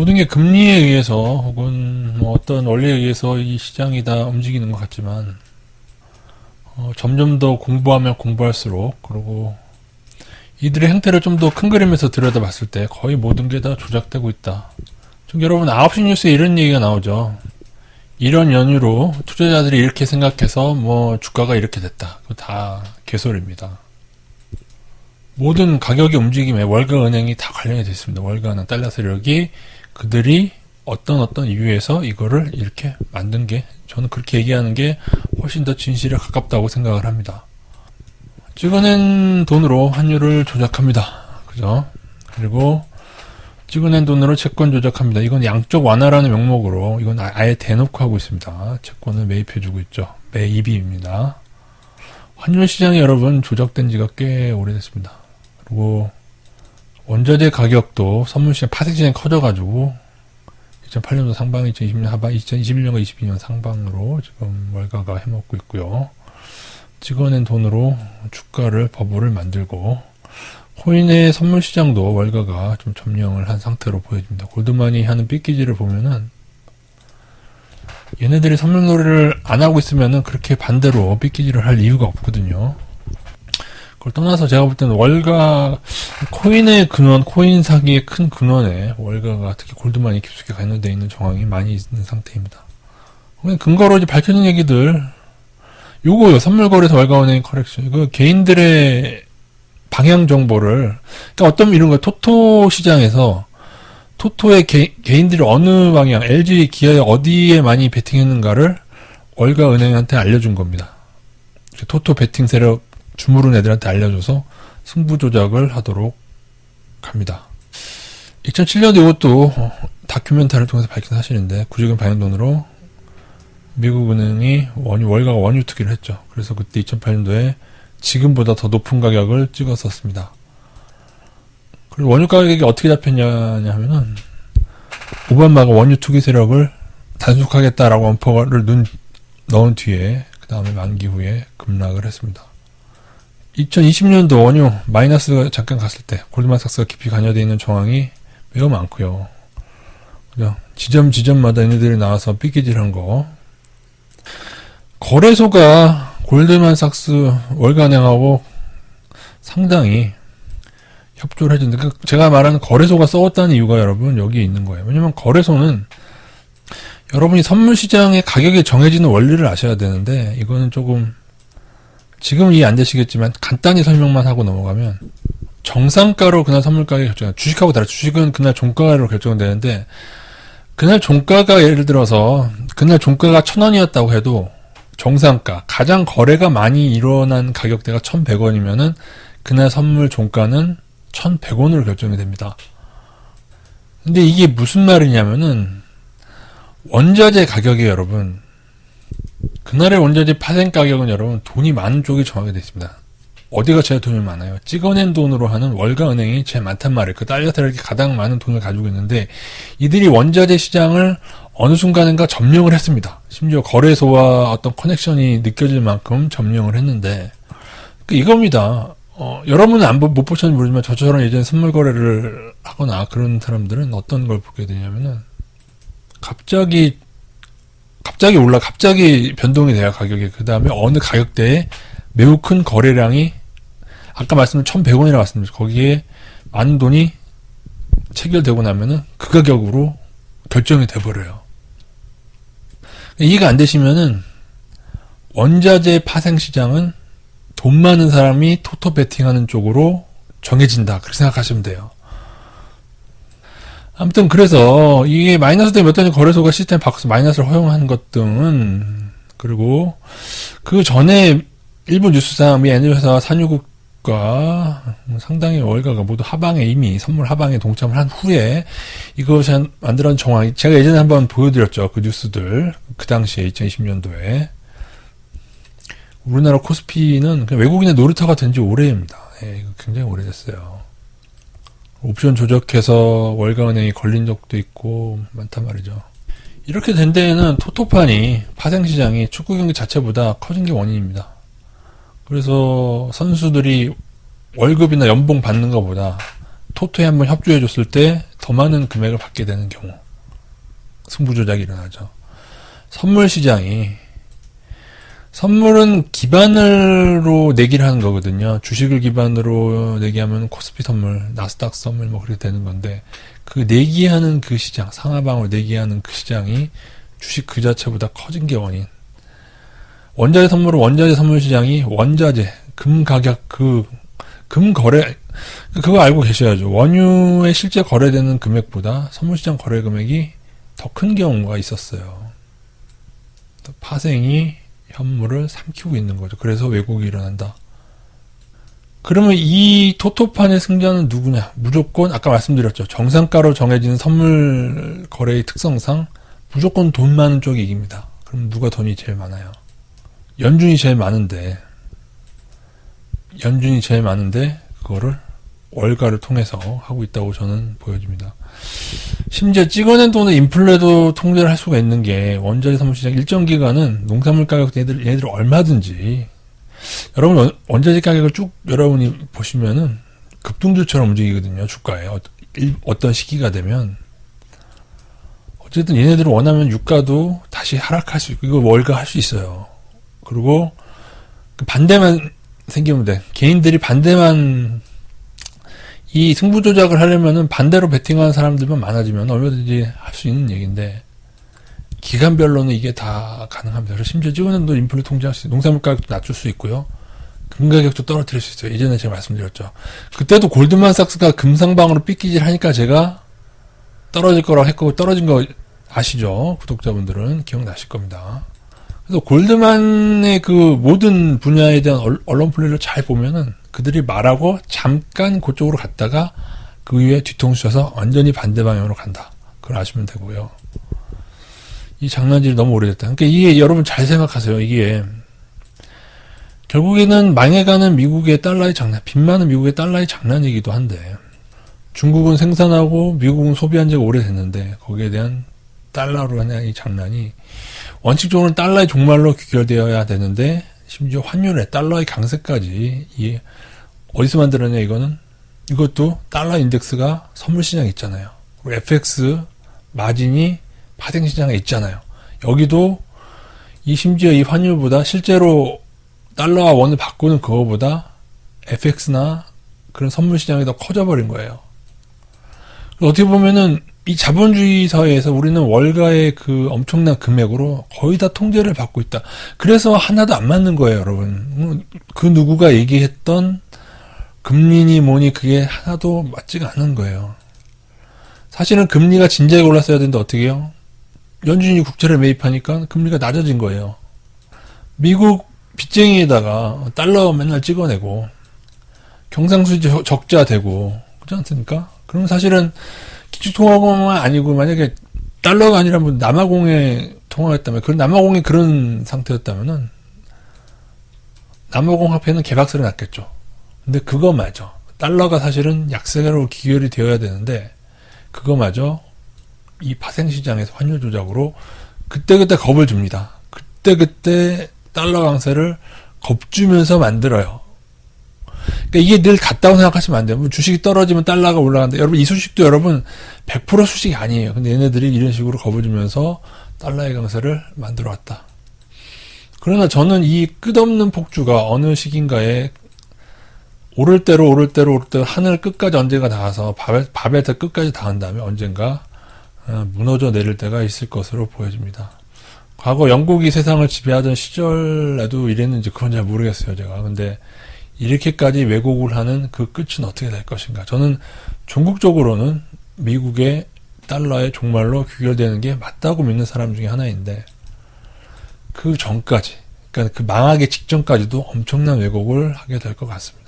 모든 게 금리에 의해서 혹은 뭐 어떤 원리에 의해서 이 시장이 다 움직이는 것 같지만 점점 더 공부하면 공부할수록, 그리고 이들의 행태를 좀 더 큰 그림에서 들여다봤을 때 거의 모든 게 다 조작되고 있다. 좀 여러분 9시 뉴스에 이런 얘기가 나오죠. 이런 연유로 투자자들이 이렇게 생각해서 뭐 주가가 이렇게 됐다. 그거 다 개소리입니다. 모든 가격의 움직임에 월가은행이 다 관련이 되어 있습니다. 월가은행, 달러 세력이 그들이 어떤 이유에서 이거를 이렇게 만든 게, 저는 그렇게 얘기하는 게 훨씬 더 진실에 가깝다고 생각을 합니다. 찍어낸 돈으로 환율을 조작합니다. 그죠? 그리고 찍어낸 돈으로 채권 조작합니다. 이건 양적 완화라는 명목으로 이건 아예 대놓고 하고 있습니다. 채권을 매입해주고 있죠. 매입입니다. 환율 시장이 여러분 조작된 지가 꽤 오래됐습니다. 그리고 원자재 가격도 선물시장, 파생시장이 커져가지고 2008년도 상방, 2020년 하방, 2021년과 22년 상방으로 지금 월가가 해먹고 있고요. 찍어낸 돈으로 주가를 버블을 만들고, 코인의 선물시장도 월가가 좀 점령을 한 상태로 보여집니다. 골드만이 하는 삐끼질을 보면은 얘네들이 선물 놀이를 안 하고 있으면은 그렇게 반대로 삐끼질을 할 이유가 없거든요. 그걸 떠나서 제가 볼 때는 월가, 코인의 근원, 코인 사기의 큰 근원에 월가가, 특히 골드만이 깊숙이 관련되어 있는 정황이 많이 있는 상태입니다. 근거로 이제 밝혀진 얘기들, 요거요, 선물거래에서 월가은행 커렉션, 이거 개인들의 방향 정보를, 그러니까 어떤 이런 거, 토토 시장에서 토토의 개인들이 어느 방향, LG, 기아에 어디에 많이 베팅했는가를 월가은행한테 알려준 겁니다. 토토 베팅 세력 주무른 애들한테 알려줘서 승부 조작을 하도록 합니다. 2007년도 이것도 다큐멘터리를 통해서 밝힌 사실인데, 구직은 방향 돈으로 미국 은행이 월가가 원유 투기를 했죠. 그래서 그때 2008년도에 지금보다 더 높은 가격을 찍었었습니다. 그리고 원유 가격이 어떻게 잡혔냐 하면은, 오바마가 원유 투기 세력을 단속하겠다라고 엄포를 넣은 뒤에, 그 다음에 만기 후에 급락을 했습니다. 2020년도 원유 마이너스가 잠깐 갔을 때 골드만삭스가 깊이 관여되어 있는 정황이 매우 많고요. 그냥 지점마다 얘네들이 나와서 삐끼질한 거. 거래소가 골드만삭스 월가은행하고 상당히 협조를 해준다. 제가 말하는 거래소가 써왔다는 이유가 여러분 여기에 있는 거예요. 왜냐면 거래소는 여러분이 선물 시장의 가격이 정해지는 원리를 아셔야 되는데, 이거는 조금 지금은 이해 안 되시겠지만 간단히 설명만 하고 넘어가면, 정상가로 그날 선물 가격이 결정해요. 주식하고 다르죠. 주식은 그날 종가로 결정되는데, 그날 종가가 예를 들어서 그날 종가가 1,000원이었다고 해도 정상가, 가장 거래가 많이 일어난 가격대가 1,100원이면은 그날 선물 종가는 1,100원으로 결정이 됩니다. 근데 이게 무슨 말이냐면은, 원자재 가격이 여러분, 그날의 원자재 파생 가격은 여러분 돈이 많은 쪽이 정하게 되어 있습니다. 어디가 제일 돈이 많아요? 찍어낸 돈으로 하는 월가은행이 제일 많단 말이에요. 그 달러 세력이 가장 많은 돈을 가지고 있는데, 이들이 원자재 시장을 어느 순간인가 점령을 했습니다. 심지어 거래소와 어떤 커넥션이 느껴질 만큼 점령을 했는데, 이겁니다. 여러분은 못 보셨는지 모르지만 저처럼 예전에 선물 거래를 하거나 그런 사람들은 어떤 걸 보게 되냐면은, 갑자기 변동이 돼요, 가격이. 그 다음에 어느 가격대에 매우 큰 거래량이, 아까 말씀드린 1,100원이라고 말씀드렸죠. 거기에 많은 돈이 체결되고 나면은 그 가격으로 결정이 돼버려요. 이해가 안 되시면은, 원자재 파생 시장은 돈 많은 사람이 토토 베팅하는 쪽으로 정해진다. 그렇게 생각하시면 돼요. 아무튼 그래서 이게 마이너스 때 몇 단위 거래소가 시스템 바꿔서 마이너스를 허용하는 것 등은, 그리고 그 전에 일부 뉴스상 미 에너지회사 산유국과 상당히 월가가 모두 하방에, 이미 선물 하방에 동참을 한 후에 이것이 만들어낸 정황이, 제가 예전에 한번 보여드렸죠. 그 뉴스들. 그 당시에 2020년도에 우리나라 코스피는 그냥 외국인의 놀이터가 된 지 오래입니다. 이거 굉장히 오래됐어요. 옵션 조작해서 월가은행이 걸린 적도 있고 많단 말이죠. 이렇게 된 데에는 토토판이, 파생시장이 축구 경기 자체보다 커진 게 원인입니다. 그래서 선수들이 월급이나 연봉 받는 것보다 토토에 한번 협조해줬을 때 더 많은 금액을 받게 되는 경우 승부 조작이 일어나죠. 선물 시장이 선물은 기반으로 내기를 하는 거거든요. 주식을 기반으로 내기하면 코스피 선물, 나스닥 선물 뭐 그렇게 되는 건데 그 내기하는 그 시장, 상하방으로 내기하는 그 시장이 주식 그 자체보다 커진 게 원인. 원자재 선물은 원자재 선물 시장이 원자재, 금 가격, 금 거래, 그거 알고 계셔야죠. 원유의 실제 거래되는 금액보다 선물 시장 거래 금액이 더 큰 경우가 있었어요. 파생이 현물을 삼키고 있는 거죠. 그래서 왜곡이 일어난다. 그러면 이 토토판의 승자는 누구냐? 무조건 아까 말씀드렸죠. 정상가로 정해진 선물 거래의 특성상 무조건 돈 많은 쪽이 이깁니다. 그럼 누가 돈이 제일 많아요? 연준이 제일 많은데 그거를 월가를 통해서 하고 있다고 저는 보여집니다. 심지어 찍어낸 돈의 인플레도 통제를 할 수가 있는 게 원자재 선물 시장 일정 기간은 농산물 가격 얘네들 얼마든지 여러분 원자재 가격을 쭉 여러분이 보시면은 급등주처럼 움직이거든요. 주가에 어떤 시기가 되면 어쨌든 얘네들은 원하면 유가도 다시 하락할 수 있고 이거 월가 할 수 있어요. 그리고 그 반대만 생기면 돼. 개인들이 반대만 이 승부 조작을 하려면은 반대로 베팅하는 사람들만 많아지면 얼마든지 할 수 있는 얘기인데 기간별로는 이게 다 가능합니다. 그래서 심지어 찍어낸 돈 인플레 통제할 수 있어요. 농산물 가격도 낮출 수 있고요. 금 가격도 떨어뜨릴 수 있어요. 예전에 제가 말씀드렸죠. 그때도 골드만삭스가 금상방으로 삐끼질 하니까 제가 떨어질 거라고 했고 떨어진 거 아시죠? 구독자분들은 기억나실 겁니다. 그래서 골드만의 그 모든 분야에 대한 언론 플레이를 잘 보면은 그들이 말하고 잠깐 그쪽으로 갔다가 그 이후에 뒤통수 쳐서 완전히 반대 방향으로 간다. 그걸 아시면 되고요. 이 장난질이 너무 오래됐다. 그러니까 이게 여러분 잘 생각하세요. 이게 결국에는 망해가는 미국의 달러의 장난, 빚 많은 미국의 달러의 장난이기도 한데 중국은 생산하고 미국은 소비한 지가 오래됐는데 거기에 대한 달러로 하는 이 장난이 원칙적으로는 달러의 종말로 귀결되어야 되는데 심지어 환율에 달러의 강세까지 어디서 만들었냐 이거는 이것도 달러 인덱스가 선물 시장에 있잖아요. 그리고 FX 마진이 파생 시장에 있잖아요. 여기도 심지어 이 환율보다 실제로 달러와 원을 바꾸는 그거보다 FX나 그런 선물 시장이 더 커져버린 거예요. 어떻게 보면은 이 자본주의 사회에서 우리는 월가의 그 엄청난 금액으로 거의 다 통제를 받고 있다. 그래서 하나도 안 맞는 거예요, 여러분. 그 누구가 얘기했던 금리니 뭐니 그게 하나도 맞지가 않는 거예요. 사실은 금리가 진작에 올랐어야 되는데 어떻게 해요? 연준이 국채를 매입하니까 금리가 낮아진 거예요. 미국 빚쟁이에다가 달러 맨날 찍어내고 경상수지 적자 되고 그렇지 않습니까? 그러면 사실은 기축통화만 아니고 만약에 달러가 아니라 뭐 남아공에 통화했다면 그런 남아공이 그런 상태였다면은 남아공 화폐는 개박살이 났겠죠. 근데 그거마저 달러가 사실은 약세로 기결이 되어야 되는데 그거마저 이 파생시장에서 환율 조작으로 그때그때 겁을 줍니다. 그때그때 달러 강세를 겁주면서 만들어요. 그러니까 이게 늘 같다고 생각하시면 안 돼요. 주식이 떨어지면 달러가 올라간다. 여러분 이 수식도 여러분 100% 수식이 아니에요. 근데 얘네들이 이런 식으로 겁을 주면서 달러의 강세를 만들어 왔다. 그러나 저는 이 끝없는 폭주가 어느 시기인가에 오를 대로 하늘 끝까지 언젠가 닿아서 바벨탑 끝까지 닿은 다음에 언젠가 무너져 내릴 때가 있을 것으로 보여집니다. 과거 영국이 세상을 지배하던 시절에도 이랬는지 그건 잘 모르겠어요, 제가. 근데 이렇게까지 왜곡을 하는 그 끝은 어떻게 될 것인가. 저는 종국적으로는 미국의 달러의 종말로 귀결되는 게 맞다고 믿는 사람 중에 하나인데 그 전까지, 그러니까 그 망하기 직전까지도 엄청난 왜곡을 하게 될 것 같습니다.